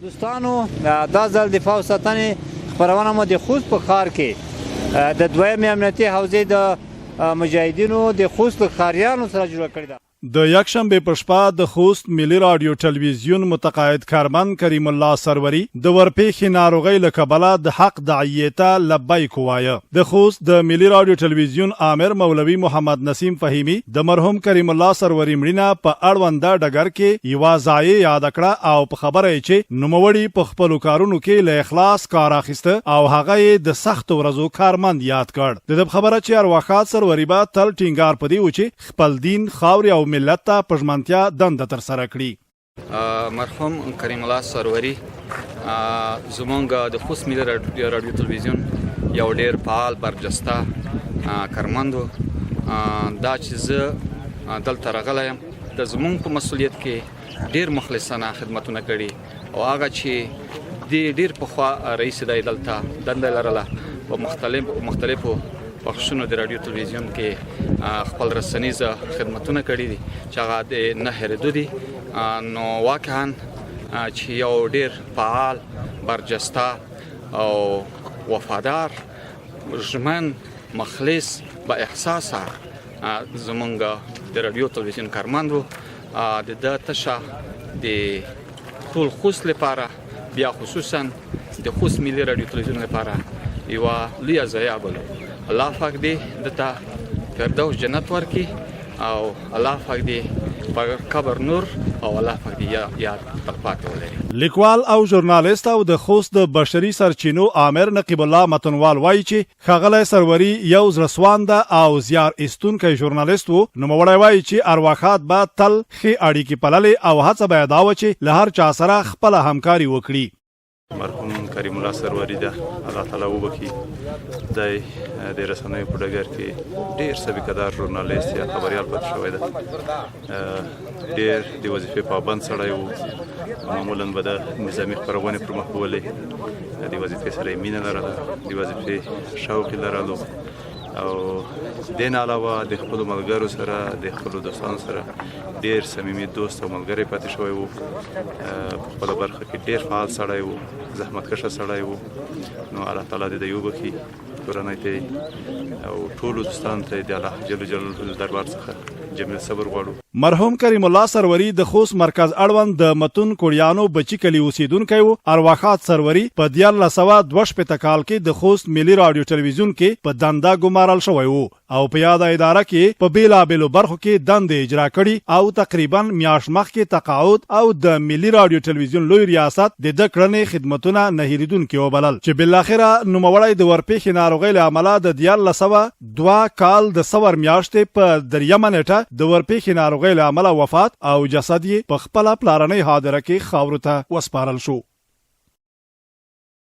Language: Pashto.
دوستانو دا ځل دفاع او ساتنې خپرونه مو د خوست په ښار کې د دویمې امنیتي حوزې د مجاهدینو د خوست ښاریانو سره جوړه کړې ده. د یکشنبه په شپه د خوست ملي رادیو ټلویزیون متقاعد کارمن کریم الله سروري د ورپېښې ناروغۍ له کبله د حق داعیې ته لبیک ووایه. د خوست د ملي رادیو ټلویزیون آمر مولوي محمد نسیم فهیمي د مرحوم کریم الله سروري مړینه په اړونده ډګر کې یوه ضایع یاد کړه او په خبره یې چې نوموړي په خپلو کارونو کې له اخلاص کار اخیسته او هغه یې د سختو ورځو کارمند یاد کړ. د دې خبره چې ارواښاد سروري به تل ټینګار په دې و چې خپل دین خاورې او ملت ته په ژمنتیا دنده ترسره کړي. مرحوم کریم الله سروري زمونږ د خوست ملي رادیو تلویزیون یو ډیر فعال برجسته کارمند و. دا چې زه دلته راغلی یم د زمونږ په مسؤلیت کې ډیر مخلصانه خدمتونه کړي او هغه چې د ډیر پخوا رئیس دی دلته دنده لرله په مختلفو بخشونو د رادیو تلویزیون کې خپل رسنیزه خدمتونه کړي دي چې هغه د نه هېرېدو دي. نو واقعا چې یو ډیر فعال برجسته او وفادار ژمن مخلص با احساسه زمونږ د رادیو تلویزیون کارمند و. د ده تشه د ټول خوست لپاره بیا خصوصا د خوست ملي رادیو تلویزیون لپاره یوه لویه ضایعه بولو. الله پاک دې دته فردوس جنت ورکړي او الله پاک دې په قبر نور او الله پاک دې یاد تلپاتې ولري. لیکوال او ژورنالیست او د خوست د بشري سرچینو آمر نقیب الله متنوال وایي چې ښاغلی سروري یو زړهسوانده او زیار ایستونکی ژورنالیست و. نوموړی وایي چې ارواښاد به تل ښې اړیکې پللې او هڅه به یې دا وه چې له هر چا سره خپله همکاري وکړي. مرحوم کریم الله سروري ده الله تعالی وبخي دی د رسنیو په ډګر کې ډیر سابقه‌دار ژورنالیست یا خبریال پاتې شوی ده. ډیر د وظیفې پابند سړی و. معمولا به د نظامي خپرونې پر مخ بولې د وظیفې سره یې مینه لرله د وظیفې شوق یې لرلو او دین علاوه د خپلو ملګرو سره د خپلو دوستانو سره ډیر صمیمي دوست او ملګری پاتې شوی و. په خپله برخه کې ډیر فعال سړی و، زحمتکشه سړی و. نو الله تعالی دې وبخي کورنۍ ته او ټولو دوستانو ته د الله جل جلاله دربار څخه جمیل صبر غواړو. مرحوم کریم الله سروري د خوست مرکز اړوند د متون کوړیانو بچی کلي اوسیدونکی و. ارواښاد سروري په 1962 کال کې د خوست ملي رادیو ټلویزیون کې په دنده ګمارل شوی و او په یاده اداره کې په بیلابیلو برخو کې دندې اجرا کړي او تقریبا میاشت مخکې تقاعد او د ملي رادیو ټلویزیون لوی ریاست د ده کړنې خدمتونه نه هېرېدونکي وبلل چې بالاخره نوموړی د ورپېښې ناروغۍ له امله د 1902 کال د سور میاشتې په 3 نیټه د ورپېښې ناروغۍ له امله وفات او جسد یې په خپله پلارنۍ هدیره کې خاورو ته وسپارل شو.